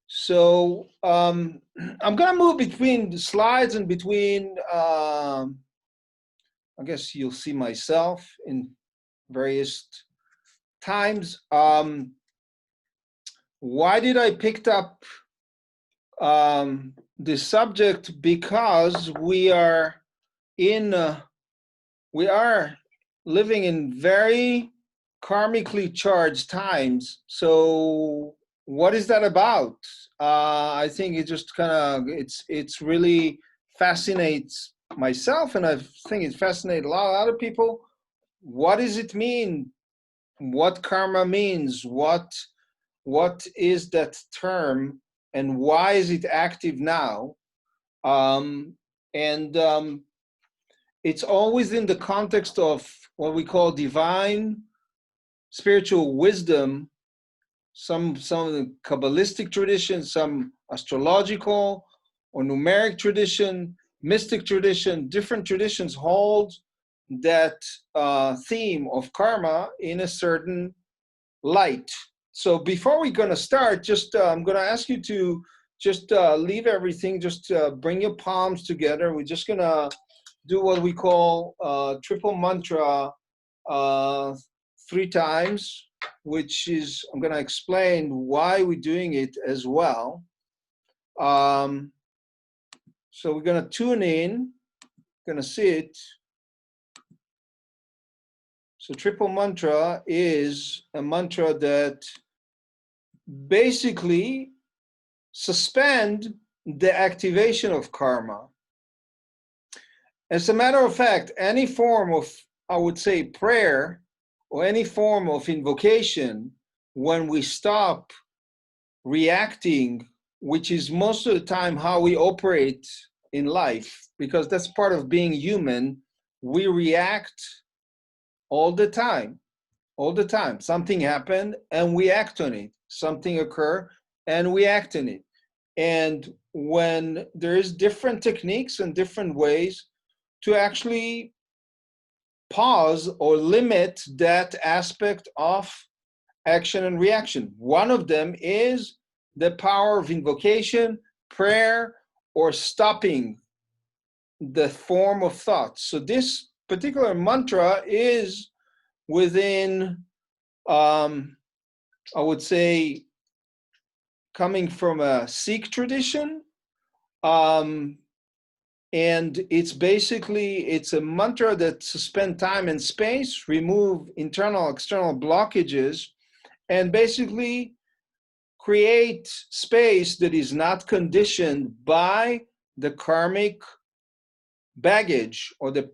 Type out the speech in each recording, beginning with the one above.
So I'm gonna move between the slides and between, I guess you'll see myself in various times. Why did I pick up this subject? Because we are living in very karmically charged times. So what is that about? I think it just kind of it's really fascinates myself, and I think it fascinates a lot of other people. What does it mean? What karma means? What is that term, and why is it active now? And it's always in the context of what we call divine spiritual wisdom, some of the Kabbalistic tradition, some astrological or numeric tradition, mystic tradition, different traditions hold that theme of karma in a certain light. So before we're going to start, just I'm going to ask you to just leave everything, just bring your palms together. We're just going to do what we call triple mantra 3 times, which is, I'm going to explain why we're doing it as well. So we're going to tune in, going to sit. So triple mantra is a mantra that basically suspend the activation of karma. As a matter of fact, any form of, I would say, prayer or any form of invocation, when we stop reacting, which is most of the time how we operate in life, because that's part of being human, we react all the time. Something happened and we act on it. Something occurred and we act on it. And when there is different techniques and different ways to actually pause or limit that aspect of action and reaction. One of them is the power of invocation, prayer, or stopping the form of thought. So this particular mantra is within, I would say, coming from a Sikh tradition, and it's basically, it's a mantra that suspend time and space, remove internal, external blockages, and basically create space that is not conditioned by the karmic baggage or the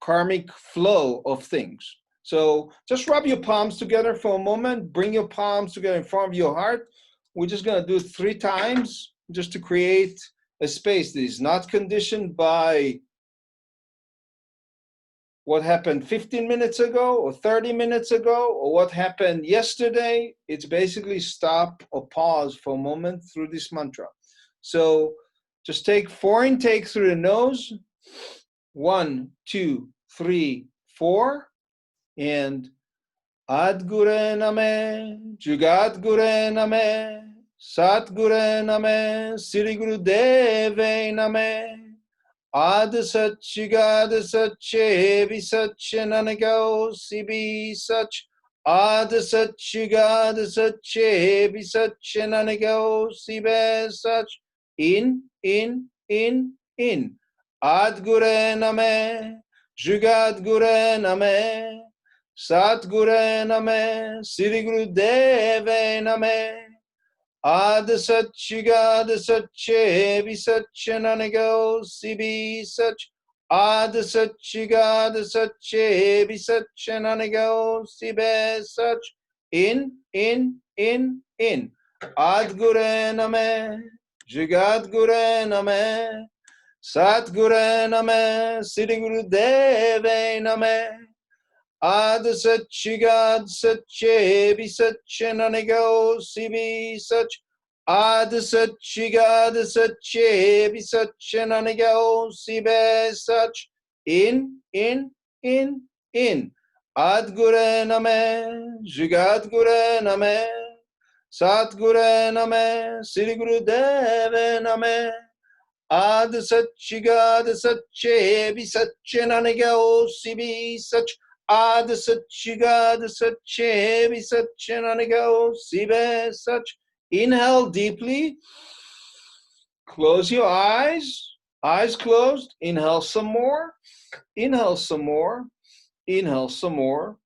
karmic flow of things. So just rub your palms together for a moment, bring your palms together in front of your heart. We're just gonna do it 3 times just to create a space that is not conditioned by what happened 15 minutes ago or 30 minutes ago or what happened yesterday. It's basically stop or pause for a moment through this mantra. So just take 4 intakes through the nose. 1, 2, 3, 4. And Ad Gure Name, Jugat Gure Name, Sat Gure Name, Sri Guru Deve Name. Ad Satchigad Satche Visatche Nanagao Sibi Sach. Ad Satchigad Satche Visatche Nanagao Sibe Sach. In. Ad Gure Name, Jugat Gure Name, Sat Gure Name, Sri Guru Deve Name. Ad Satchigad Satche Visatche Nanagao Sibi Sach. Ad Satchigad Satche Visatche Nanagao Sibe Sach. In. Ad Gure Name, Jugat Gure Name, Sat Gure Name, Sri Guru Deve Name. Ad Satchigad Satche Visatche Nanagao Sibi Sach. Ad Satchigad Satche Visatche Nanagao Sibe Sach. In. Ad Gure Name, Jugat Gure Name, Satguru Name, Sri Guru Deva Name, Ad Satchigad Satche, Bi Satchenanigao, Sibi Sach, Ad Satchigad Satche, Bi Satchenanigao, Sibe Sach. Inhale deeply. Close your eyes. Eyes closed. Inhale some more. Inhale some more. Inhale some more.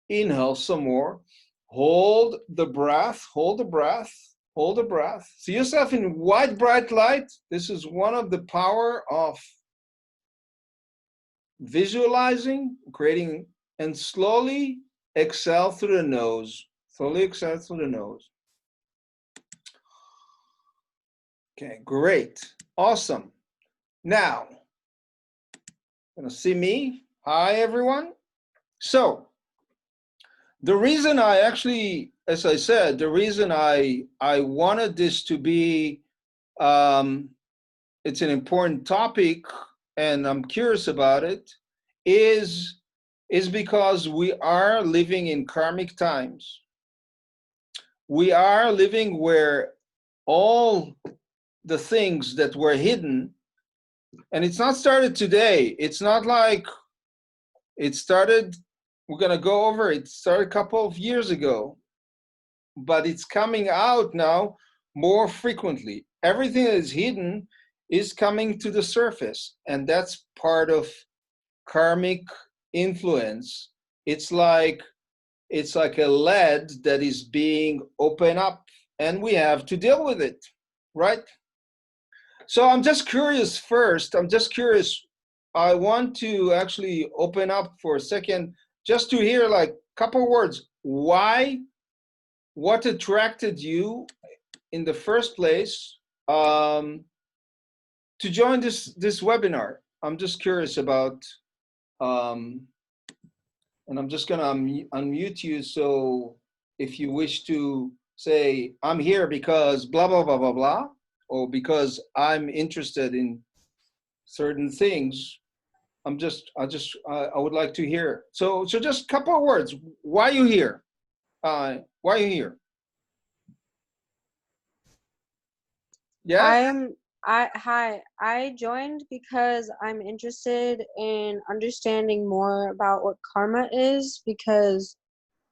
Inhale some more. Hold the breath. Hold the breath. Hold the breath. See yourself in white, bright light. This is one of the power of visualizing, creating, and slowly exhale through the nose. Slowly exhale through the nose. Okay, great. Awesome. Now, gonna see me. Hi, everyone. So, the reason I actually, as I said, the reason I wanted this to be, it's an important topic, and I'm curious about it, is because we are living in karmic times. We are living where all the things that were hidden, and it's not started today. It's not like it started, we're going to go over it, started a couple of years ago, but it's coming out now more frequently. Everything that is hidden is coming to the surface, and that's part of karmic influence. It's like a lead that is being opened up, and we have to deal with it, right? So I'm just curious first, I want to actually open up for a second just to hear like a couple words. Why, what attracted you in the first place to join this webinar? I'm just curious about, and I'm just gonna unmute you, so if you wish to say, I'm here because blah, blah, blah, blah, blah, or because I'm interested in certain things, I would like to hear. So just a couple of words. Why are you here? Why are you here? Yeah. I joined because I'm interested in understanding more about what karma is, because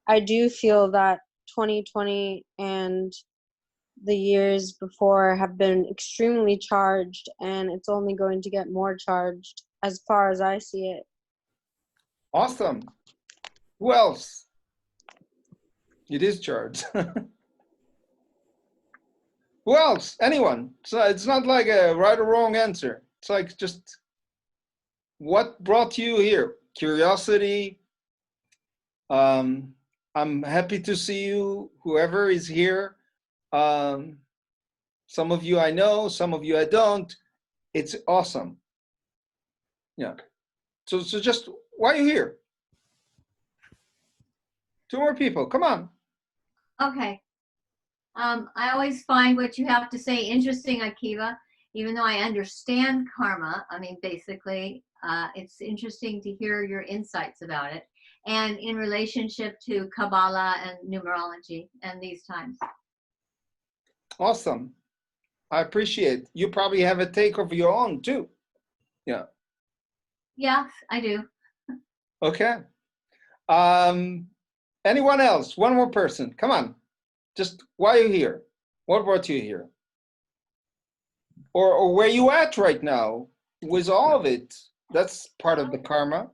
I do feel that 2020 and the years before have been extremely charged, and it's only going to get more charged as far as I see it. Awesome. Who else? It is charged. Who else? Anyone? So it's not like a right or wrong answer. It's like just what brought you here? Curiosity. I'm happy to see you, whoever is here. Some of you I know, some of you I don't. It's awesome. Yeah. So just, why are you here? Two more people, come on. Okay. I always find what you have to say interesting, Akiva, even though I understand karma. I mean, basically, it's interesting to hear your insights about it, and in relationship to Kabbalah and numerology and these times. Awesome. I appreciate. You probably have a take of your own too. Yeah. Yeah, I do. Okay. Anyone else? One more person. Come on. Just, why are you here? What brought you here? Or where you at right now with all of it? That's part of the karma.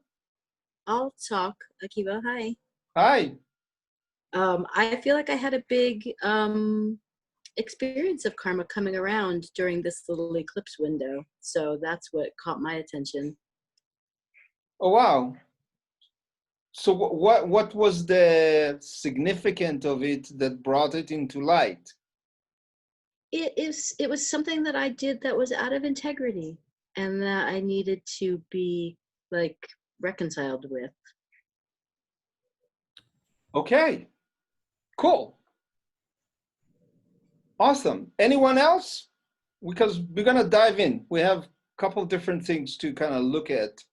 I'll talk. Akiva, hi. Hi. I feel like I had a big experience of karma coming around during this little eclipse window. So that's what caught my attention. Oh, wow. So what was the significance of it that brought it into light? It was something that I did that was out of integrity and that I needed to be like reconciled with. Okay, cool. Awesome. Anyone else? Because we're gonna dive in. We have a couple of different things to kind of look at.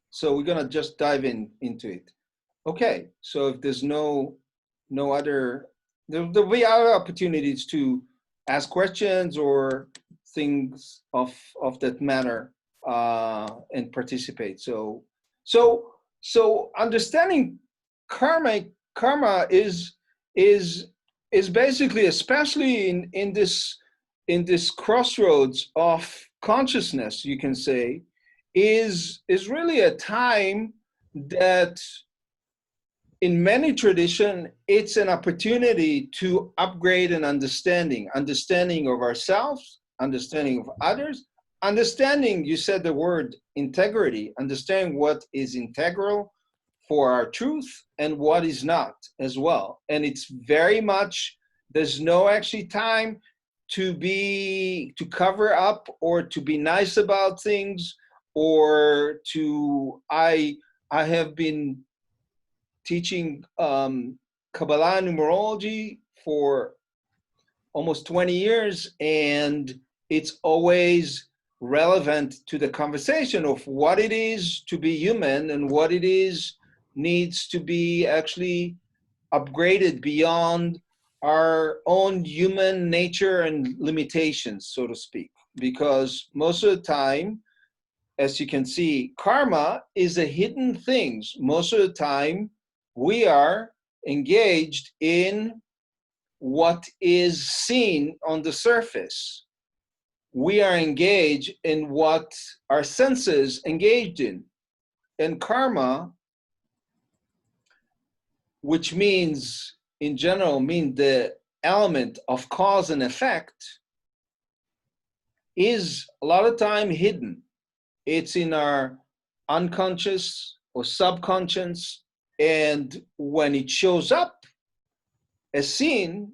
So we're gonna just dive into it. Okay, so if there's no no other, there'll be other opportunities to ask questions or things of that matter, and participate. So understanding karma is is basically, especially in this crossroads of consciousness, you can say, is really a time that in many tradition, it's an opportunity to upgrade an understanding of ourselves, understanding of others, understanding, you said the word integrity, understanding what is integral for our truth and what is not as well. And it's very much, there's no actually time to cover up or to be nice about things, or I have been teaching Kabbalah numerology for almost 20 years, and it's always relevant to the conversation of what it is to be human and what it is needs to be actually upgraded beyond our own human nature and limitations, so to speak. Because most of the time, as you can see, karma is a hidden thing. Most of the time, we are engaged in what is seen on the surface. We are engaged in what our senses engaged in. And karma, which means, in general, mean the element of cause and effect, is a lot of time hidden. It's in our unconscious or subconscious, and when it shows up as seen,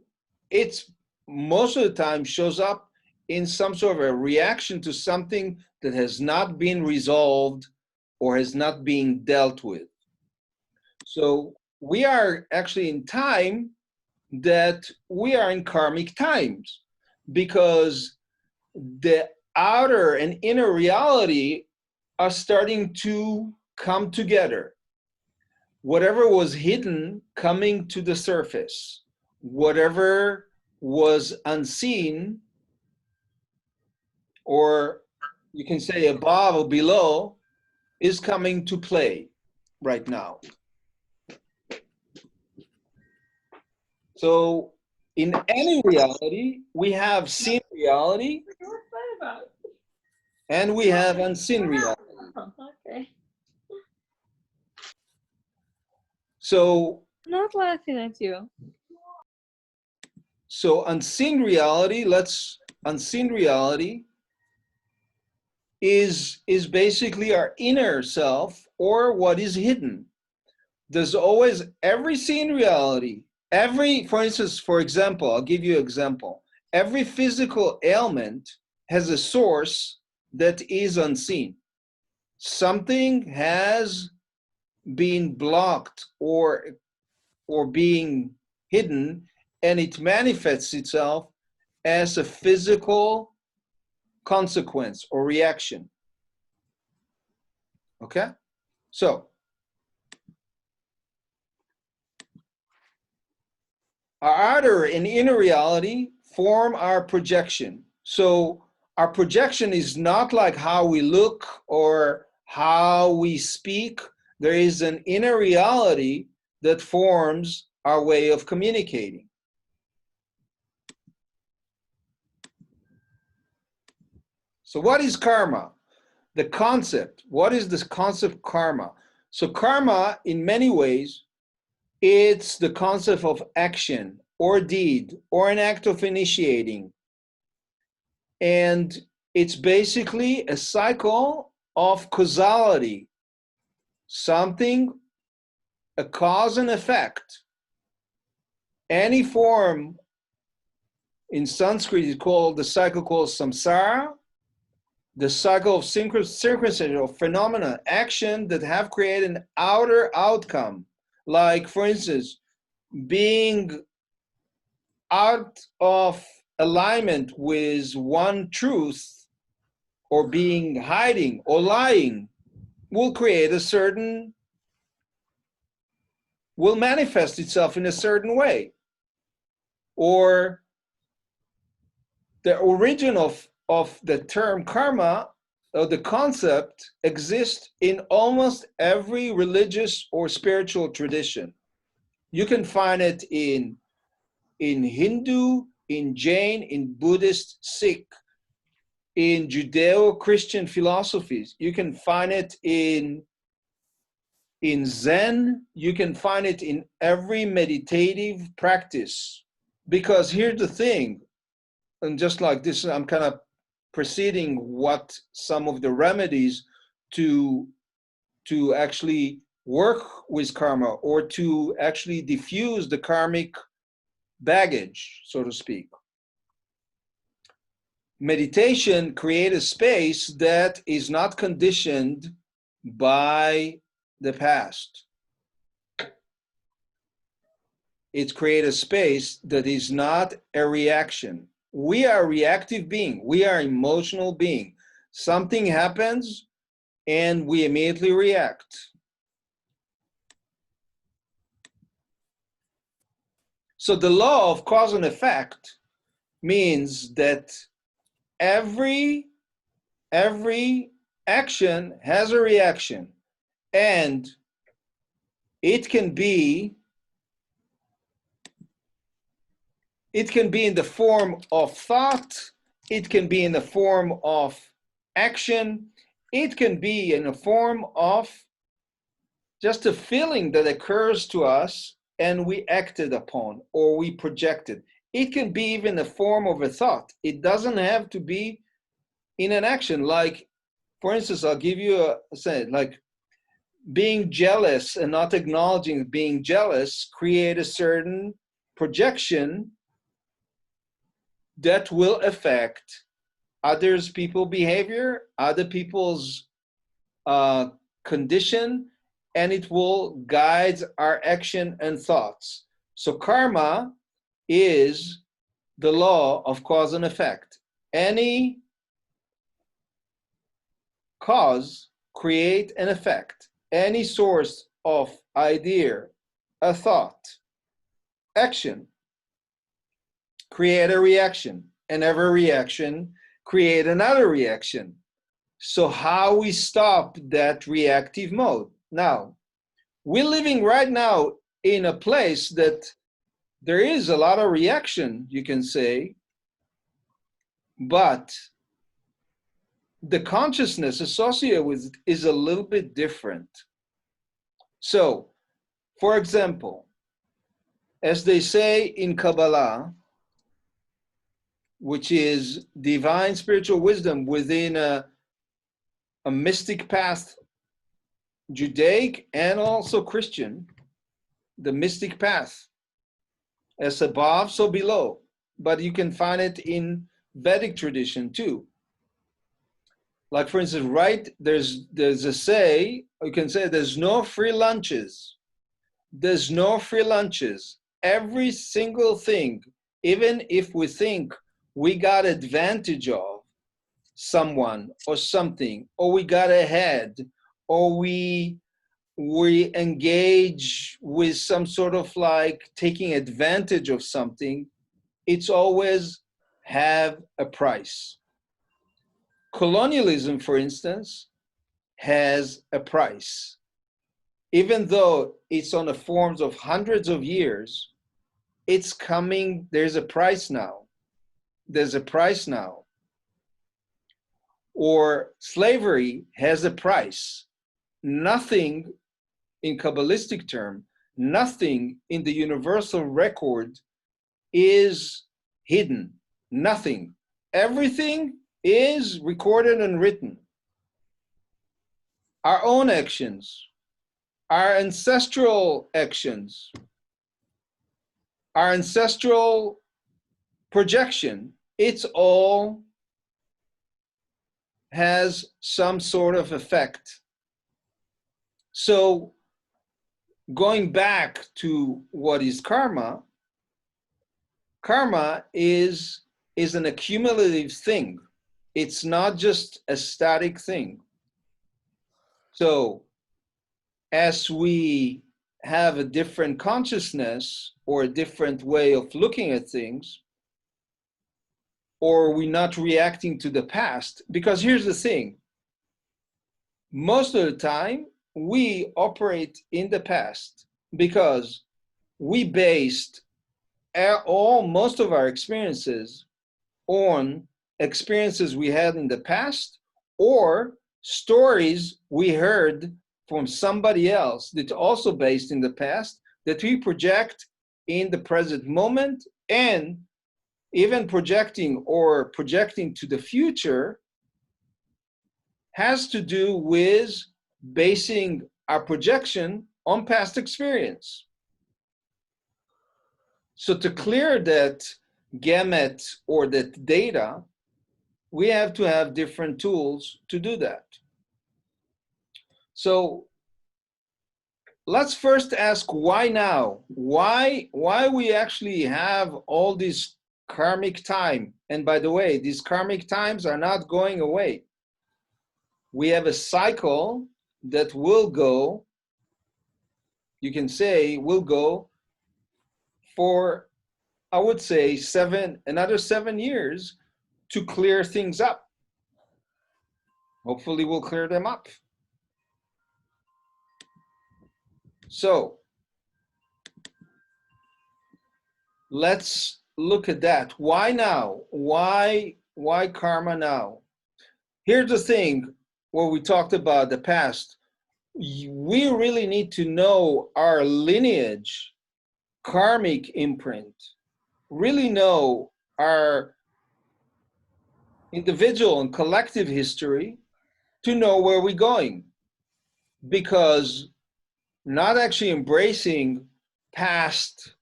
it's most of the time shows up in some sort of a reaction to something that has not been resolved or has not been dealt with. So we are actually in time that we are in karmic times, because the outer and inner reality are starting to come together. Whatever was hidden coming to the surface, whatever was unseen, or you can say above or below, is coming to play right now. So in any reality, we have seen reality and we have unseen reality. Okay. So Not laughing at you. So unseen reality, unseen reality is basically our inner self, or what is hidden. There's always every seen reality, for instance, for example, I'll give you an example. Every physical ailment has a source that is unseen. Something has been blocked or being hidden, and it manifests itself as a physical consequence or reaction. Okay? So, our outer and inner reality form our projection. So, our projection is not like how we look or how we speak. There is an inner reality that forms our way of communicating. So what is karma? The concept. What is this concept karma? So karma, in many ways, it's the concept of action or deed or an act of initiating. And it's basically a cycle of causality. Something, a cause and effect. Any form, in Sanskrit, is called the cycle called samsara, the cycle of synchronicity of phenomena, action that have created an outer outcome. Like, for instance, being out of alignment with one truth, or being hiding or lying, will create a certain will manifest itself in a certain way. Or the origin of the term karma, or the concept, exists in almost every religious or spiritual tradition. You can find it in Hindu, in Jain, in Buddhist, Sikh, in Judeo-Christian philosophies. You can find it in Zen. You can find it in every meditative practice. Because here's the thing, and just like this, I'm kind of preceding what some of the remedies to actually work with karma, or to actually diffuse the karmic baggage, so to speak. Meditation creates a space that is not conditioned by the past. It creates a space that is not a reaction. We are a reactive being. We are emotional being. Something happens and we immediately react. So the law of cause and effect means that every action has a reaction, and it can be in the form of thought, it can be in the form of action, it can be in the form of just a feeling that occurs to us and we acted upon or we projected. It can be even a form of a thought. It doesn't have to be in an action. Like, for instance, I'll give you a say, like being jealous and not acknowledging being jealous create a certain projection that will affect others' people behavior, other people's condition, and it will guide our action and thoughts. So karma is the law of cause and effect. Any cause create an effect. Any source of idea, a thought, action, create a reaction, and every reaction create another reaction. So how we stop that reactive mode? Now, we're living right now in a place that there is a lot of reaction, you can say, but the consciousness associated with it is a little bit different. So, for example, as they say in Kabbalah, which is divine spiritual wisdom within a mystic path, Judaic and also Christian, the mystic path, as above, so below. But you can find it in Vedic tradition too. Like, for instance, right, there's a say, you can say there's no free lunches. There's no free lunches. Every single thing, even if we think we got advantage of someone or something, or we got ahead, or we engage with some sort of like taking advantage of something, it's always have a price. Colonialism, for instance, has a price. Even though it's on the forms of hundreds of years, it's coming, there's a price now. There's a price now. Or slavery has a price. Nothing in Kabbalistic term, nothing in the universal record is hidden. Nothing. Everything is recorded and written. Our own actions, our ancestral actions, our ancestral projection, it's all has some sort of effect. So going back to what is karma, karma is an accumulative thing. It's not just a static thing. So as we have a different consciousness or a different way of looking at things, or we're not reacting to the past. Because here's the thing, most of the time we operate in the past because we based most of our experiences on experiences we had in the past or stories we heard from somebody else that's also based in the past that we project in the present moment, and even projecting to the future has to do with basing our projection on past experience. So to clear that gamut or that data, we have to have different tools to do that. So let's first ask why now? Why we actually have all this karmic time? And by the way, these karmic times are not going away. We have a cycle that will go, you can say, will go for, I would say, another 7 years to clear things up. Hopefully we'll clear them up. So let's look at that. Why now? Why karma now? Here's the thing, what we talked about the past. We really need to know our lineage, karmic imprint, really know our individual and collective history to know where we're going. Because not actually embracing past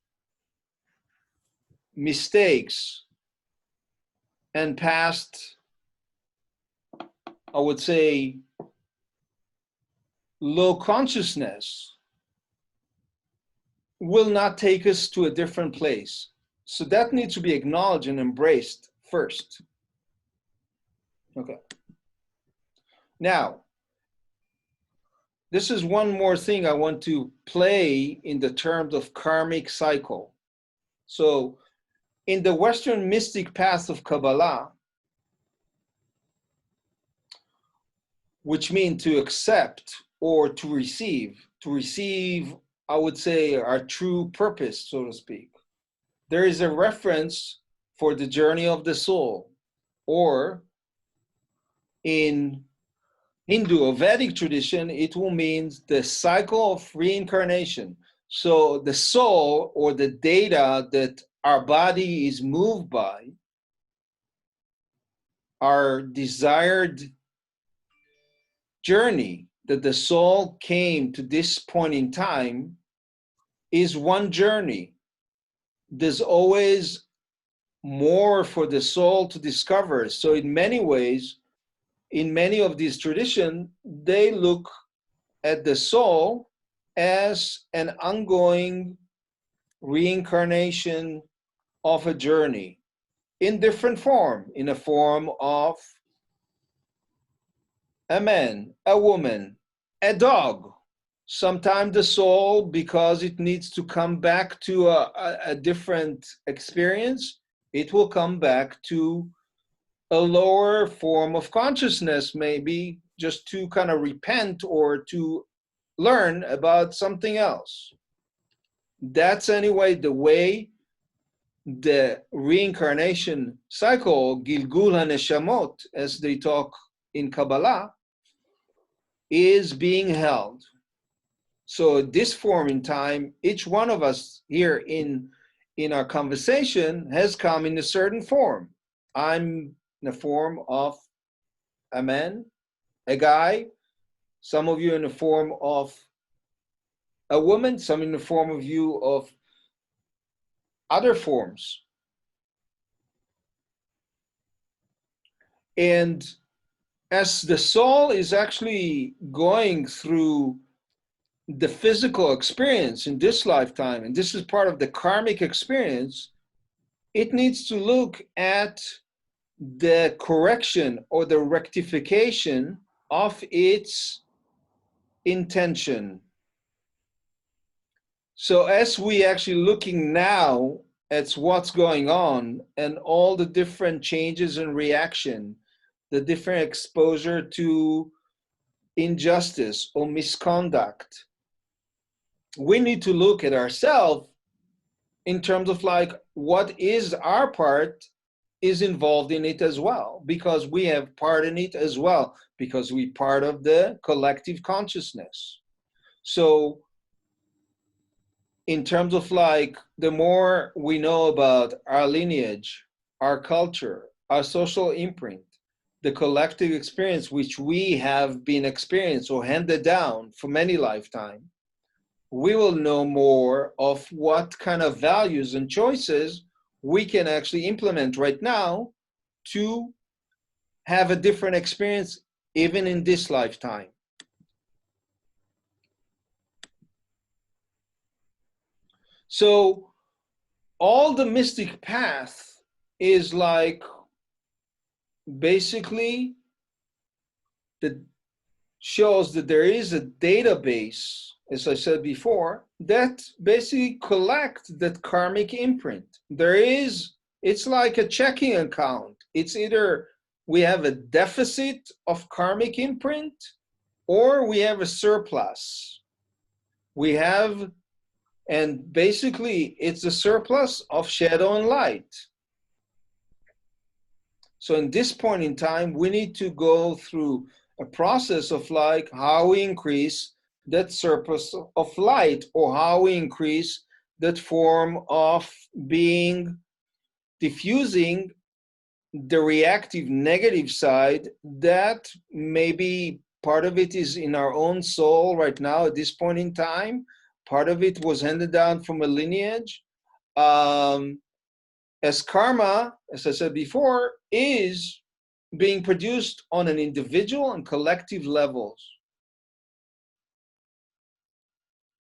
mistakes and past, I would say, low consciousness will not take us to a different place. So that needs to be acknowledged and embraced first. Okay. Now, this is one more thing I want to play in the terms of karmic cycle. So in the Western mystic path of Kabbalah, which means to accept or to receive, I would say, our true purpose, so to speak, there is a reference for the journey of the soul, or in Hindu or Vedic tradition, it will mean the cycle of reincarnation. So the soul, or the data that our body is moved by, our desired journey that the soul came to this point in time, is one journey. There's always more for the soul to discover. So in many ways, in many of these traditions, they look at the soul as an ongoing reincarnation of a journey in different form, in a form of a man, a woman, a dog. Sometimes the soul, because it needs to come back to a different experience, it will come back to a lower form of consciousness, maybe just to kind of repent or to learn about something else. That's anyway the way the reincarnation cycle, Gilgul HaNeshamot, as they talk in Kabbalah, is being held. So this form in time, each one of us here in our conversation has come in a certain form. I'm in the form of a man, a guy, some of you in the form of a woman, some in the form of you of other forms. And as the soul is actually going through the physical experience in this lifetime, and this is part of the karmic experience, it needs to look at the correction or the rectification of its intention. So as we actually looking now at what's going on and all the different changes and reaction, the different exposure to injustice or misconduct, we need to look at ourselves in terms of like, what is our part is involved in it as well, because we have part in it as well, because we part of the collective consciousness. So in terms of like, the more we know about our lineage, our culture, our social imprint, the collective experience which we have been experienced or handed down for many lifetimes, we will know more of what kind of values and choices we can actually implement right now to have a different experience even in this lifetime. So all the mystic path is like basically that shows that there is a database, as I said before, that basically collect that karmic imprint. It's like a checking account. It's either we have a deficit of karmic imprint or we have a surplus. And basically it's a surplus of shadow and light. So in this point in time, we need to go through a process of like how we increase that surplus of light, or how we increase that form of being diffusing the reactive negative side that maybe part of it is in our own soul right now at this point in time. Part of it was handed down from a lineage. As karma, as I said before, is being produced on an individual and collective levels.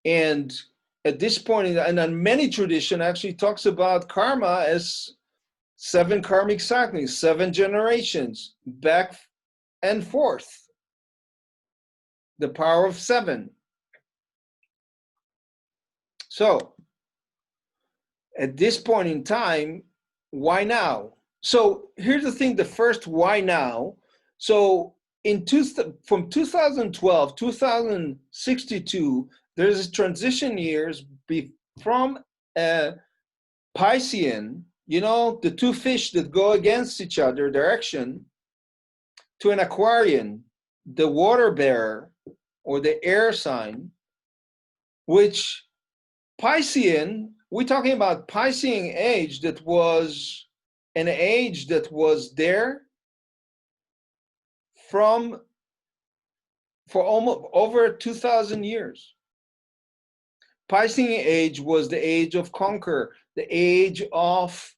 And at this point, and on many tradition actually talks about karma as 7 karmic cycles, 7 generations, back and forth. The power of 7. So at this point in time, why now? So here's the thing, the first why now. So from 2012, 2062, there's a transition years from Piscean, the 2 fish that go against each other direction, to an Aquarian, the water bearer or the air sign, which Piscean, we're talking about Piscean age that was an age that was there for almost over 2,000 years. Piscean age was the age of conquer, the age of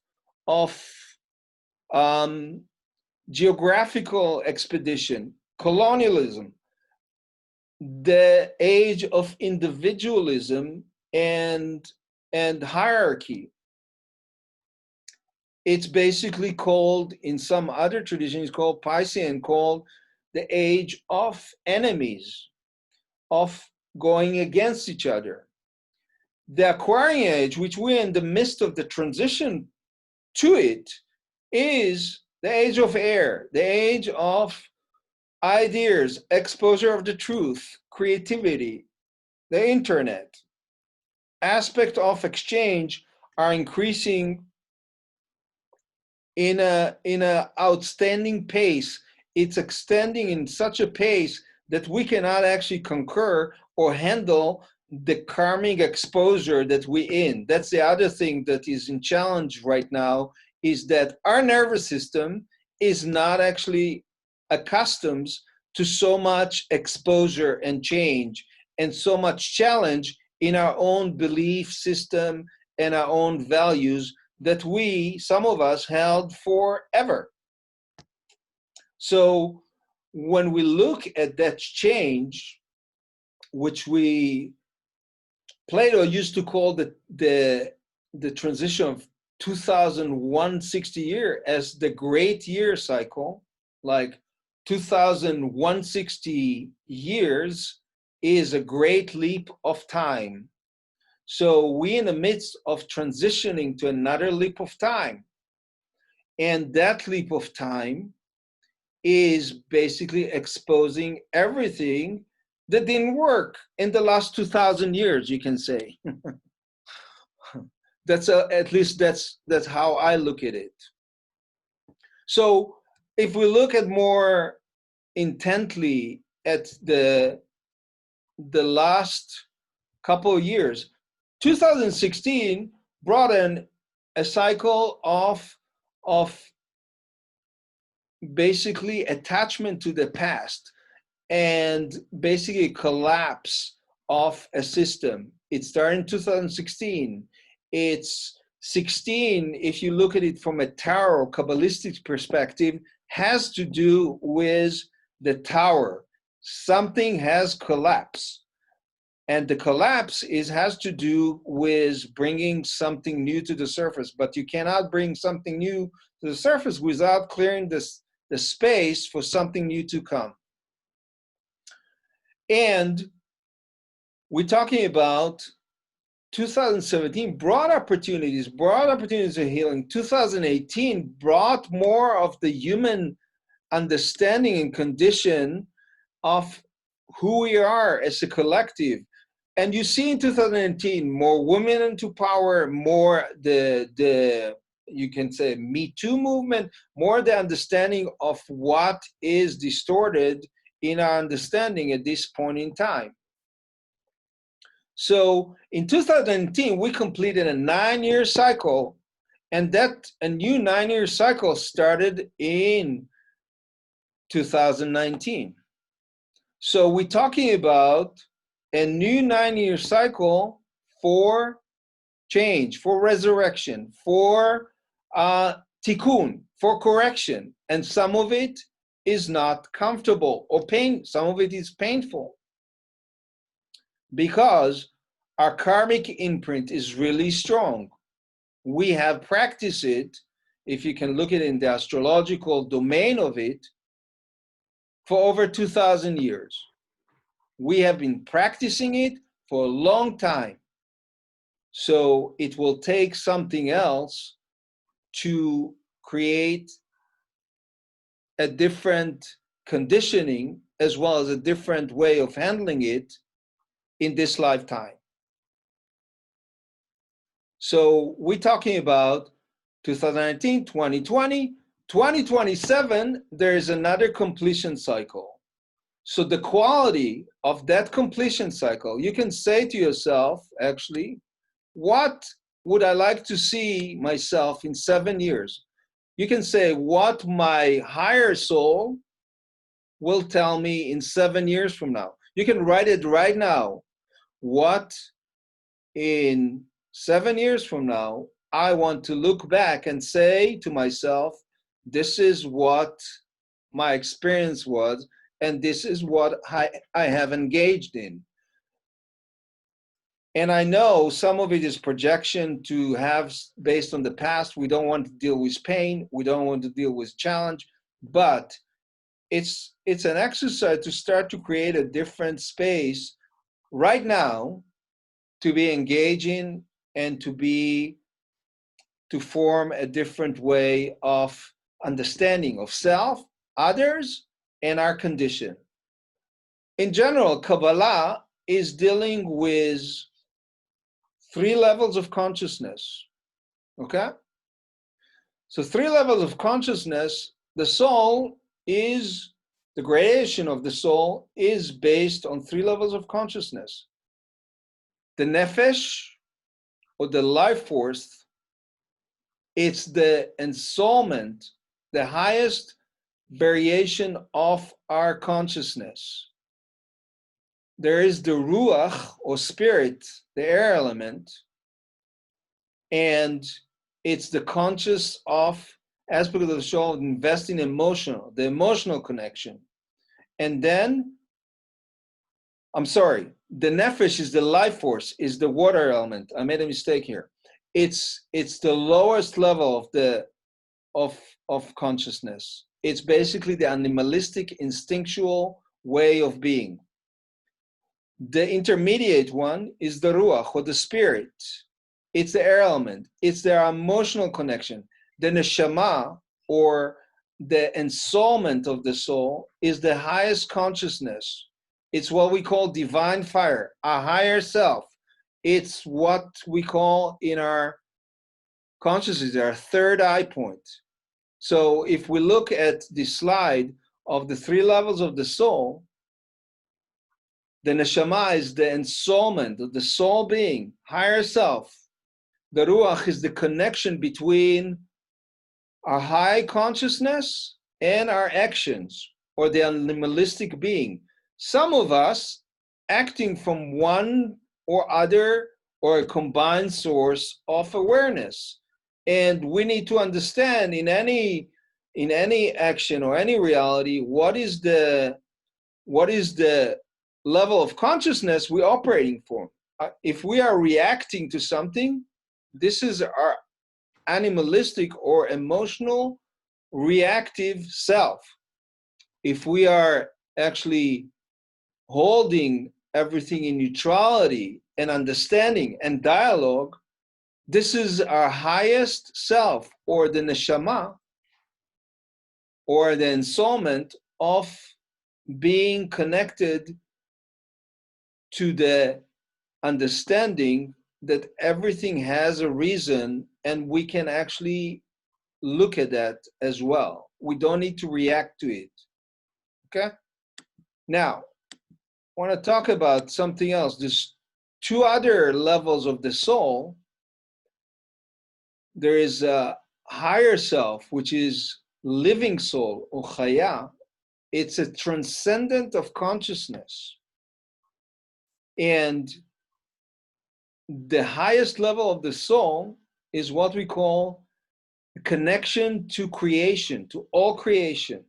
geographical expedition, colonialism, the age of individualism and hierarchy. It's basically called, in some other traditions, called Piscean, called the age of enemies, of going against each other. The Aquarian age, which we're in the midst of the transition to it, is the age of air, the age of ideas, exposure of the truth, creativity, the internet. Aspect of exchange are increasing in a outstanding pace. It's extending in such a pace that we cannot actually concur or handle the karmic exposure that we're in. That's the other thing that is in challenge right now, is that our nervous system is not actually accustomed to so much exposure and change and so much challenge in our own belief system and our own values that some of us, held forever. So when we look at that change, which Plato used to call the transition of 2160 year as the great year cycle, like 2160 years is a great leap of time. So we in the midst of transitioning to another leap of time. And that leap of time is basically exposing everything that didn't work in the last 2,000 years, you can say. At least that's how I look at it. So if we look at more intently at the last couple of years, 2016 brought in a cycle of basically attachment to the past and basically collapse of a system. It started in 2016. It's 16, if you look at it from a tarot Kabbalistic perspective, has to do with the tower. Something has collapsed. And the collapse has to do with bringing something new to the surface. But you cannot bring something new to the surface without clearing the space for something new to come. And we're talking about 2017 brought opportunities of healing. 2018 brought more of the human understanding and condition of who we are as a collective. And you see in 2018 more women into power, more the you can say Me Too movement, more the understanding of what is distorted in our understanding at this point in time. So in 2018, we completed a 9-year cycle, and that a new 9-year cycle started in 2019. So we're talking about a new 9-year cycle for change, for resurrection, for tikkun, for correction. And some of it is not comfortable or pain. Some of it is painful because our karmic imprint is really strong. We have practiced it, if you can look at it in the astrological domain of it, for over 2,000 years. We have been practicing it for a long time. So it will take something else to create a different conditioning as well as a different way of handling it in this lifetime. So we're talking about 2019, 2020, 2027, there is another completion cycle. So the quality of that completion cycle, you can say to yourself, actually, what would I like to see myself in 7 years? You can say what my higher soul will tell me in 7 years from now. You can write it right now. What in 7 years from now, I want to look back and say to myself, this is what my experience was, and this is what I have engaged in. And I know some of it is projection to have based on the past. We don't want to deal with pain. We don't want to deal with challenge, but it's an exercise to start to create a different space right now to be engaging and to form a different way of understanding of self, others, and our condition. In general, Kabbalah is dealing with 3 levels of consciousness, okay? So 3 levels of consciousness, the soul is, the gradation of the soul is based on 3 levels of consciousness. The nefesh, or the life force, it's the ensoulment, the highest variation of our consciousness. There is the ruach, or spirit, the air element, and it's the conscious of aspect of the soul investing emotional, the emotional connection. And then, I'm sorry, the nefesh is the life force, is the water element. I made a mistake here. It's the lowest level of consciousness. It's basically the animalistic, instinctual way of being. The intermediate one is the ruach, or the spirit. It's the air element. It's their emotional connection. The neshama, or the ensoulment of the soul, is the highest consciousness. It's what we call divine fire, a higher self. It's what we call in our consciousness our third eye point. So if we look at the slide of the 3 levels of the soul, the neshama is the ensoulment of the soul being, higher self. The ruach is the connection between our high consciousness and our actions, or the animalistic being. Some of us acting from one or other or a combined source of awareness. And we need to understand in any action or any reality, what is the level of consciousness we're operating for. If we are reacting to something, this is our animalistic or emotional reactive self. If we are actually holding everything in neutrality and understanding and dialogue, this is our highest self, or the neshama, or the ensoulment of being connected to the understanding that everything has a reason, and we can actually look at that as well. We don't need to react to it. Okay? Now, I want to talk about something else. There's 2 other levels of the soul. There is a higher self, which is living soul, or chaya. It's a transcendent of consciousness. And the highest level of the soul is what we call connection to creation, to all creation.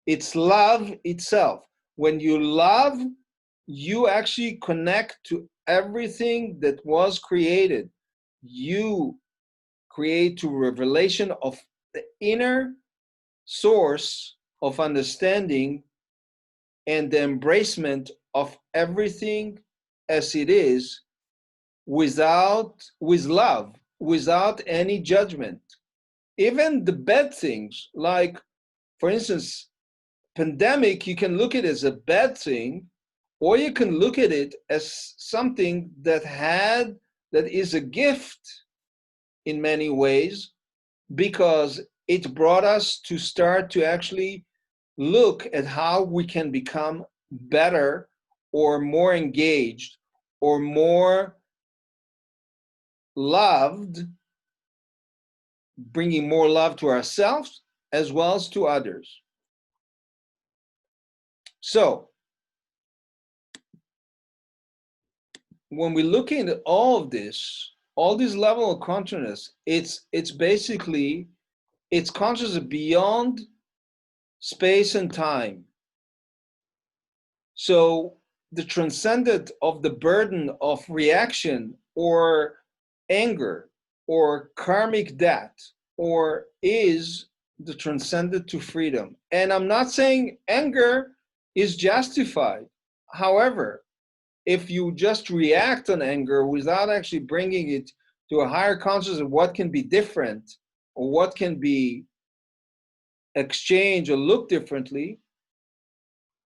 It's love itself. When you love, you actually connect to everything that was created. You create to revelation of the inner source of understanding and the embracement of everything as it is, with love, without any judgment. Even the bad things, like, for instance, pandemic, you can look at it as a bad thing, or you can look at it as something that is a gift in many ways, because it brought us to start to actually look at how we can become better or more engaged or more loved, bringing more love to ourselves as well as to others. So when we look into all of this, all these level of consciousness, it's basically, it's consciousness beyond space and time. So the transcendent of the burden of reaction or anger or karmic debt, or is the transcendent to freedom. And I'm not saying anger is justified. However, if you just react on anger without actually bringing it to a higher consciousness of what can be different or what can be exchanged or looked differently,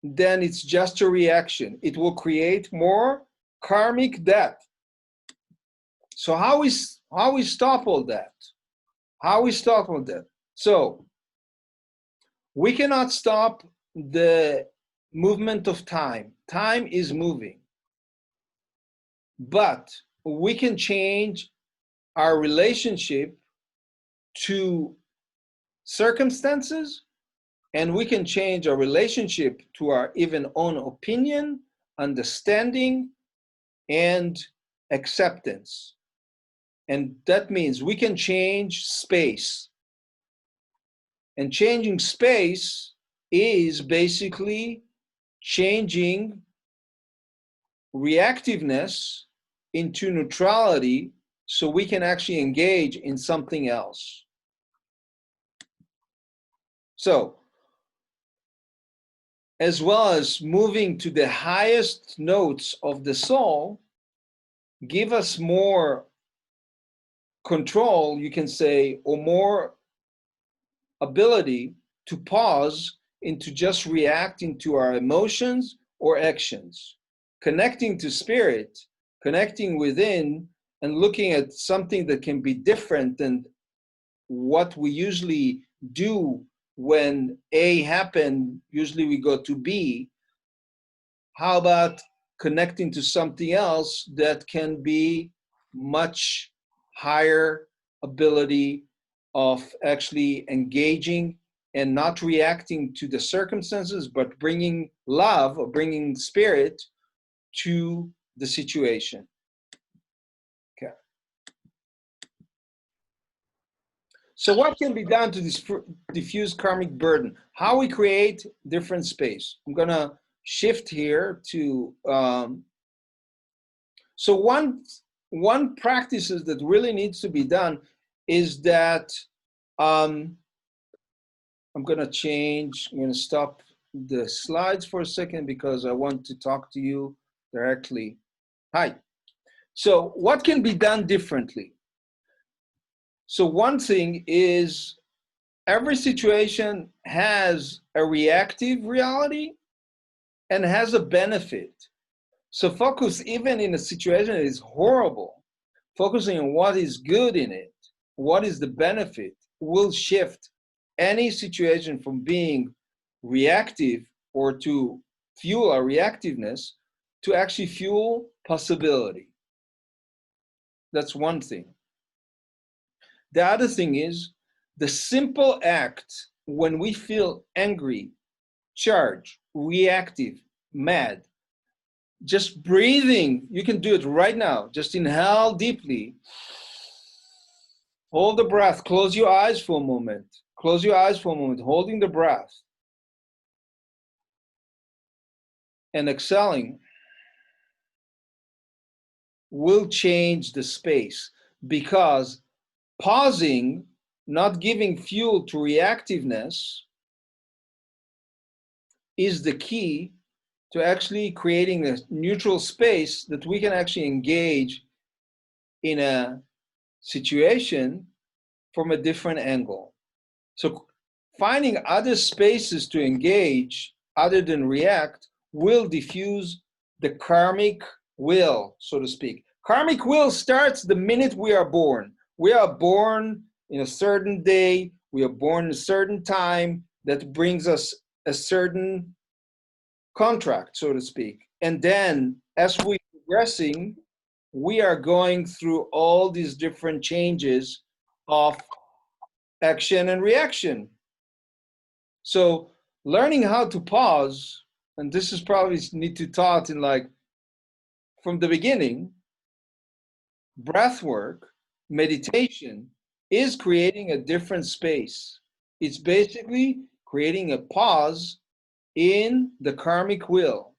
then it's just a reaction. It will create more karmic debt. So how we stop all that? How we stop all that? So we cannot stop the movement of time. Time is moving. But we can change our relationship to circumstances, and we can change our relationship to our even own opinion, understanding, and acceptance. And that means we can change space. And changing space is basically changing reactiveness into neutrality, so we can actually engage in something else. So as well as moving to the highest notes of the soul, give us more control, you can say, or more ability to pause into just reacting to our emotions or actions, connecting to spirit, connecting within, and looking at something that can be different than what we usually do. When A happened, usually we go to B. How about connecting to something else that can be much higher ability of actually engaging and not reacting to the circumstances, but bringing love or bringing spirit to the situation. Okay. So what can be done to diffuse karmic burden? How we create different space. I'm gonna shift here to, so one practices that really needs to be done is that, I'm gonna stop the slides for a second because I want to talk to you directly. Hi. So what can be done differently? So one thing is, every situation has a reactive reality and has a benefit. So focus, even in a situation that is horrible, focusing on what is good in it, what is the benefit, will shift any situation from being reactive or to fuel our reactiveness to actually fuel possibility. That's one thing. The other thing is, the simple act when we feel angry, charged, reactive, mad, just breathing, you can do it right now. Just inhale deeply, hold the breath, close your eyes for a moment. Close your eyes for a moment, holding the breath. And exhaling will change the space, because pausing, not giving fuel to reactiveness, is the key to actually creating a neutral space that we can actually engage in a situation from a different angle. So finding other spaces to engage other than react will diffuse the karmic will, so to speak. Karmic will starts the minute we are born. We are born in a certain day, we are born in a certain time that brings us a certain contract, so to speak. And then as we're progressing, we are going through all these different changes of action and reaction. So learning how to pause, and this is probably need to taught in like from the beginning, breath work, meditation is creating a different space. It's basically creating a pause in the karmic will.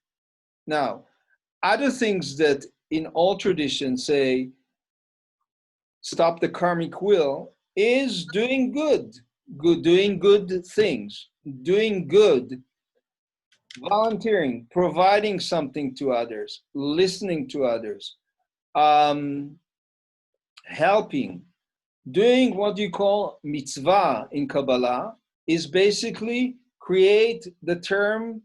Now, other things that in all traditions say stop the karmic will is doing doing good things, doing good, volunteering, providing something to others, listening to others, helping, doing what you call mitzvah in Kabbalah is basically create the term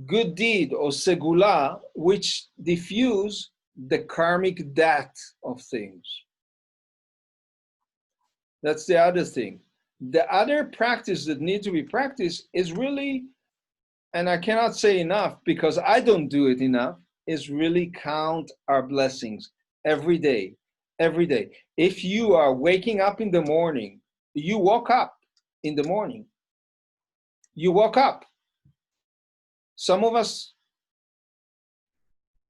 good deed or segula, which diffuse the karmic debt of things. That's the other thing. The other practice that needs to be practiced is really, and I cannot say enough because I don't do it enough, is really count our blessings every day, every day. If you are waking up in the morning, you woke up in the morning, you woke up. Some of us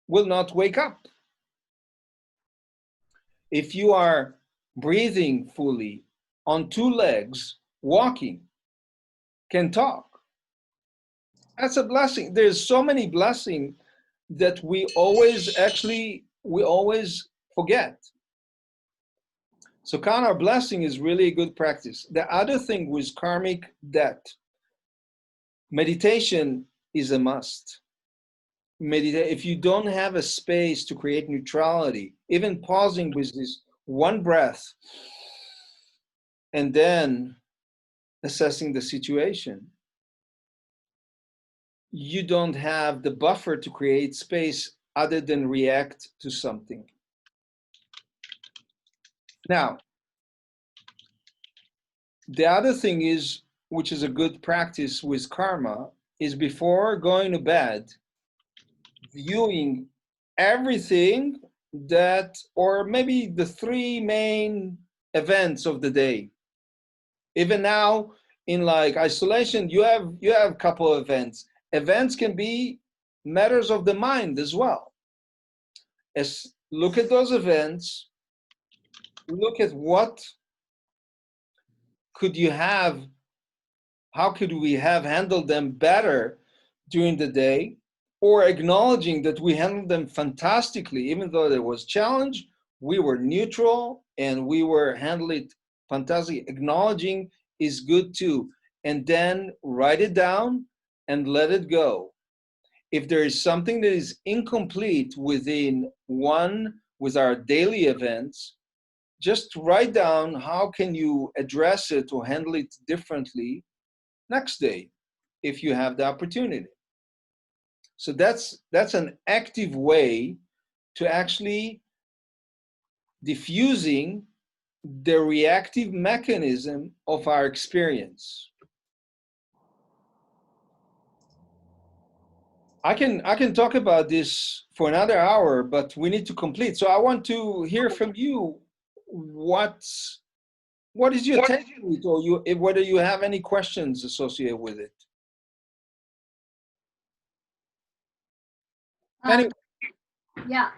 will not wake up. If you are breathing fully on two legs, walking, can talk, that's a blessing. There's so many blessings that we always forget. So count our blessing is really a good practice. The other thing with karmic debt, meditation is a must. If you don't have a space to create neutrality, even pausing with this one breath and then assessing the situation, you don't have the buffer to create space other than react to something. Now, the other thing is, which is a good practice with karma, is before going to bed, viewing everything that, or maybe the three main events of the day. Even now, in like isolation, you have a couple of events. Events can be matters of the mind as well. Look at those events, look at what could you have, how could we have handled them better during the day, or acknowledging that we handled them fantastically, even though there was challenge, we were neutral and we were handled it fantastically. Acknowledging is good too. And then write it down and let it go. If there is something that is incomplete with our daily events, just write down how can you address it or handle it differently next day if you have the opportunity. So that's an active way to actually diffusing the reactive mechanism of our experience. I can talk about this for another hour, but we need to complete. So I want to hear from you what is your take on it, or whether you have any questions associated with it. Anyway. Yeah,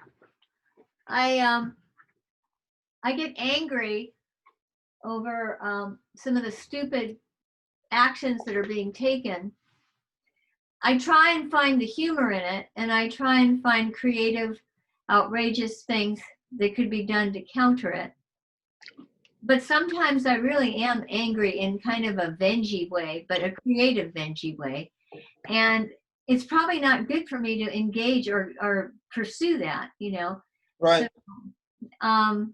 I get angry over some of the stupid actions that are being taken. I try and find the humor in it, and I try and find creative, outrageous things that could be done to counter it. But sometimes I really am angry in kind of a vengey way, but a creative vengey way. And it's probably not good for me to engage or pursue that, you know. Right. So,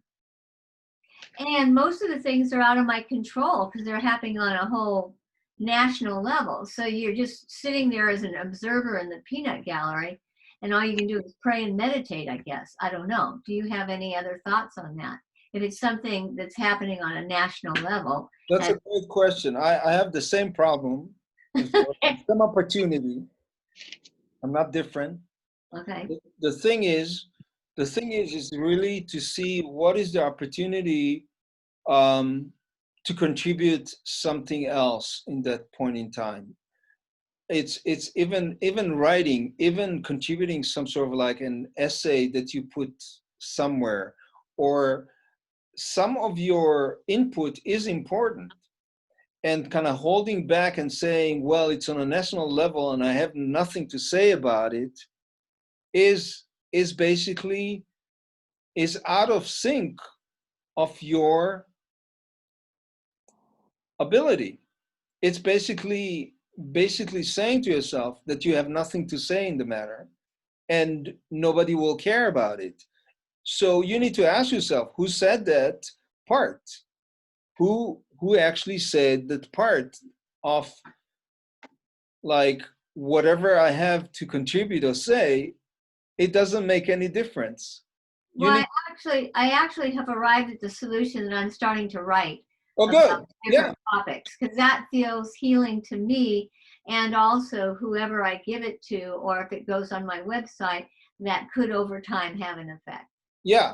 and most of the things are out of my control because they're happening on a whole national level. So you're just sitting there as an observer in the peanut gallery, and all you can do is pray and meditate, I guess. I don't know. Do you have any other thoughts on that? If it's something that's happening on a national level. That's a great question. I have the same problem. Some opportunity. I'm not different. Okay. The thing is really to see what is the opportunity to contribute something else in that point in time. It's even writing, even contributing some sort of like an essay that you put somewhere, or some of your input is important, and kind of holding back and saying, well, it's on a national level and I have nothing to say about it, is basically out of sync of your ability. It's basically saying to yourself that you have nothing to say in the matter and nobody will care about it. So you need to ask yourself, who said that part? Who actually said that part of, like, whatever I have to contribute or say, it doesn't make any difference. Well, I actually have arrived at the solution that I'm starting to write. Oh, good. Different topics, because that feels healing to me, and also whoever I give it to, or if it goes on my website, that could over time have an effect. Yeah.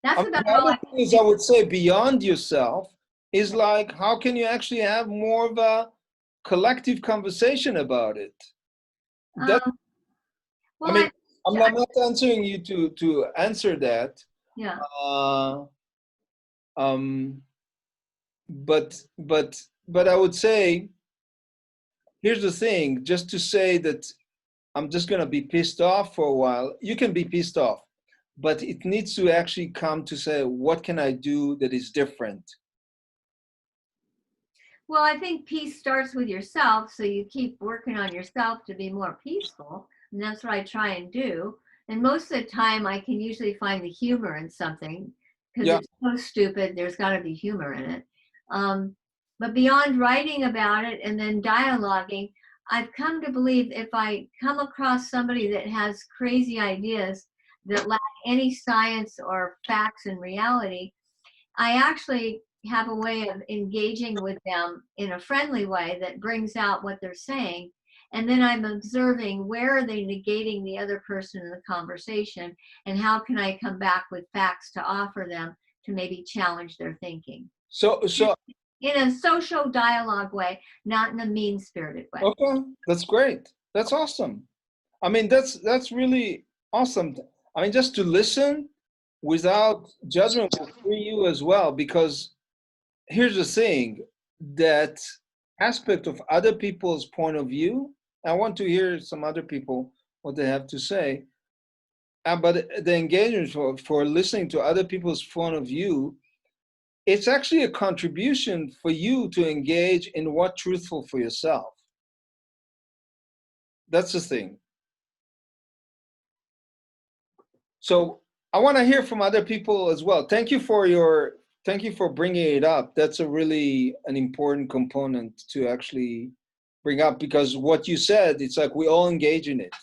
That's about the all other thing is, I would say, beyond yourself is like, how can you actually have more of a collective conversation about it? well, I mean, I'm not answering you to answer that. Yeah. But I would say, here's the thing, just to say that I'm just going to be pissed off for a while. You can be pissed off, but it needs to actually come to say, what can I do that is different? Well, I think peace starts with yourself, so you keep working on yourself to be more peaceful, and that's what I try and do. And most of the time, I can usually find the humor in something because Yeah. it's so stupid. There's got to be humor in it. But beyond writing about it and then dialoguing, I've come to believe if I come across somebody that has crazy ideas that lack any science or facts and reality, I actually have a way of engaging with them in a friendly way that brings out what they're saying. And then I'm observing where are they negating the other person in the conversation, and how can I come back with facts to offer them to maybe challenge their thinking. So In a social dialogue way, not in a mean-spirited way. okay, that's great. That's awesome. I mean, that's really awesome. I mean, just to listen without judgment will free you as well, because here's the thing, that aspect of other people's point of view, I want to hear some other people what they have to say. But the engagement for listening to other people's point of view, it's actually a contribution for you to engage in what's truthful for yourself. That's the thing. So I want to hear from other people as well. Thank you for bringing it up. That's a really an important component to actually bring up, because what you said, it's like we all engage in it.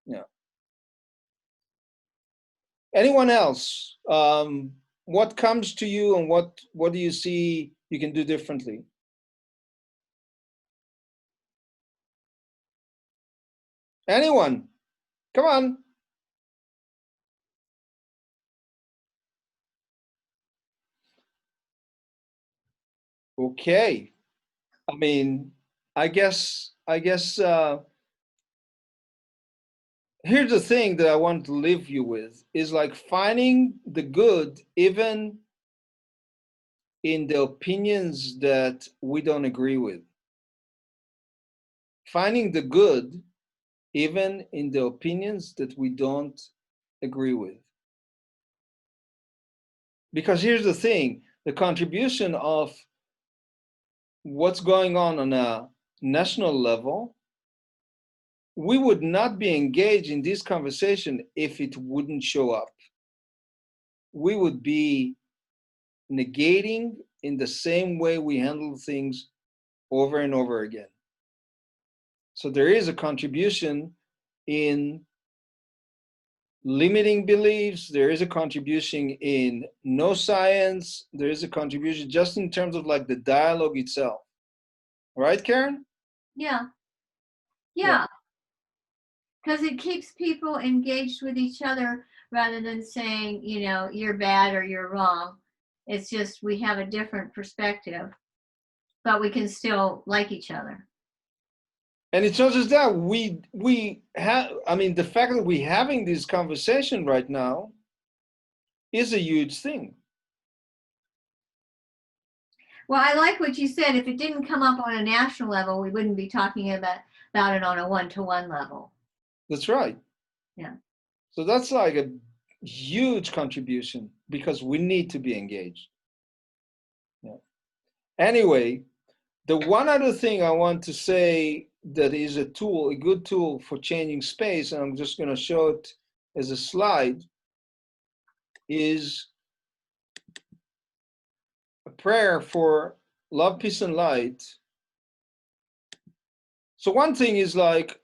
Yeah. Anyone else? What comes to you, and what do you see you can do differently? Anyone? Come on. Okay. I mean, I guess here's the thing that I want to leave you with is like finding the good even in the opinions that we don't agree with. Finding the good even in the opinions that we don't agree with. Because here's the thing, the contribution of what's going on a national level, we would not be engaged in this conversation if it wouldn't show up. We would be negating in the same way we handle things over and over again. So there is a contribution in limiting beliefs, there is a contribution in no science, there is a contribution just in terms of like the dialogue itself. Right, Karen? Yeah. Yeah. Because it keeps people engaged with each other rather than saying, you know, you're bad or you're wrong. It's just we have a different perspective, but we can still like each other. And it's not just that, we have, I mean, the fact that we're having this conversation right now is a huge thing. Well, I like what you said. If it didn't come up on a national level, we wouldn't be talking about it on a one-to-one level. That's right. Yeah. So that's like a huge contribution, because we need to be engaged. Yeah. Anyway, the one other thing I want to say that is a tool, a good tool for changing space, and I'm just going to show it as a slide, is a prayer for love, peace, and light. So one thing is like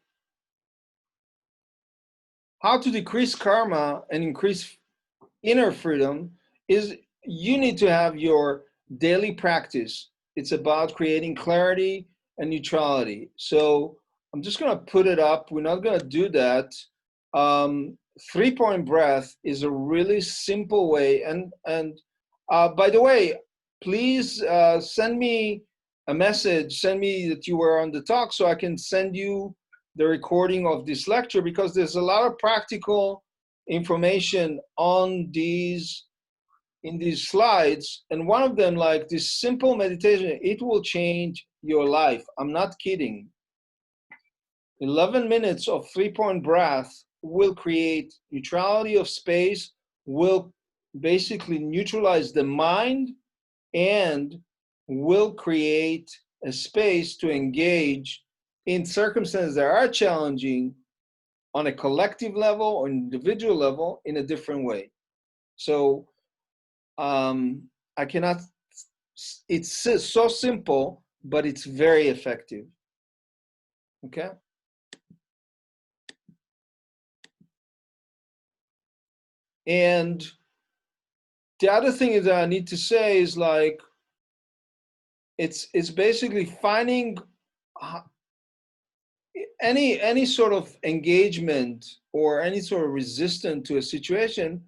how to decrease karma and increase inner freedom is you need to have your daily practice. It's about creating clarity and neutrality. So I'm just going to put it up. We're not going to do that. 3-point breath is a really simple way. And by the way, please send me a message. Send me that you were on the talk so I can send you the recording of this lecture, because there's a lot of practical information on these in these slides, and one of them, like this simple meditation, it will change your life. I'm not kidding. 11 minutes of 3-point breath will create neutrality of space, will basically neutralize the mind and will create a space to engage in circumstances that are challenging on a collective level or individual level in a different way. So I cannot, it's so simple, but it's very effective. Okay? And the other thing is that I need to say is like, it's basically finding any sort of engagement or any sort of resistance to a situation,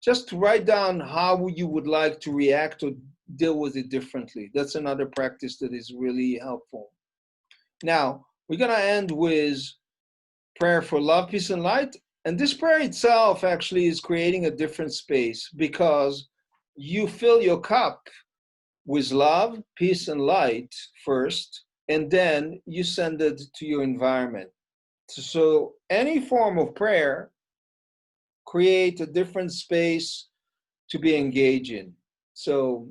just to write down how you would like to react or deal with it differently. That's another practice that is really helpful. Now, we're gonna end with prayer for love, peace, and light. And this prayer itself actually is creating a different space, because you fill your cup with love, peace, and light first, and then you send it to your environment. So any form of prayer create a different space to be engaged in. So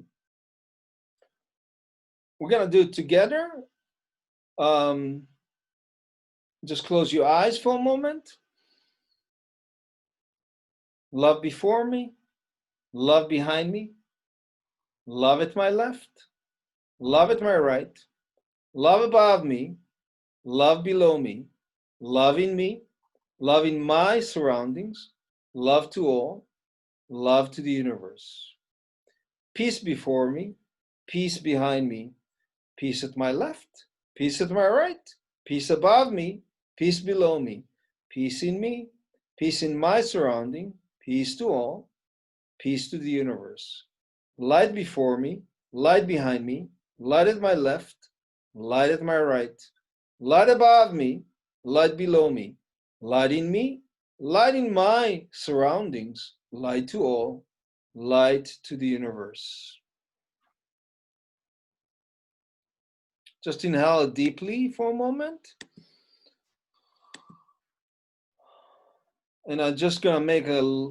we're gonna do it together. Just close your eyes for a moment. Love before me, love behind me, love at my left, love at my right, love above me, love below me, love in me, love in my surroundings, love to all, love to the universe. Peace before me, peace behind me, peace at my left, peace at my right, peace above me, peace below me, peace in me, peace in my surrounding, peace to all, peace to the universe. Light before me, light behind me, light at my left, light at my right, light above me, light below me, light in me, light in my surroundings, light to all, light to the universe. Just inhale deeply for a moment. And I'm just gonna make a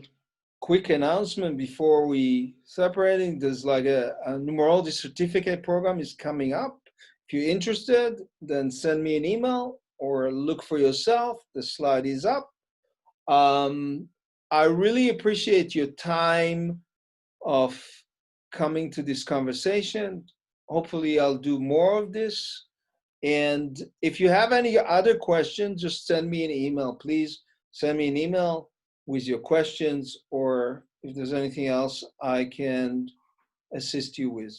quick announcement before we separating. There's like a Numerology Certificate program is coming up. If you're interested, then send me an email or look for yourself. The slide is up. I really appreciate your time of coming to this conversation. Hopefully I'll do more of this. And if you have any other questions, just send me an email. Please send me an email with your questions, or if there's anything else I can assist you with.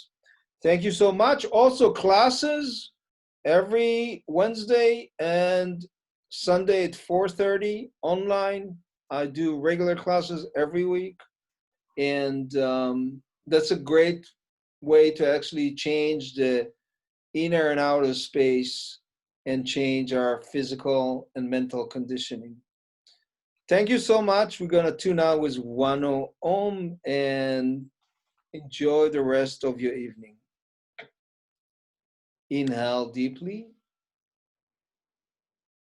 Thank you so much. Also, classes every Wednesday and Sunday at 4:30 online. I do regular classes every week. And that's a great way to actually change the inner and outer space and change our physical and mental conditioning. Thank you so much. We're going to tune out with Wano Om and enjoy the rest of your evening. Inhale deeply.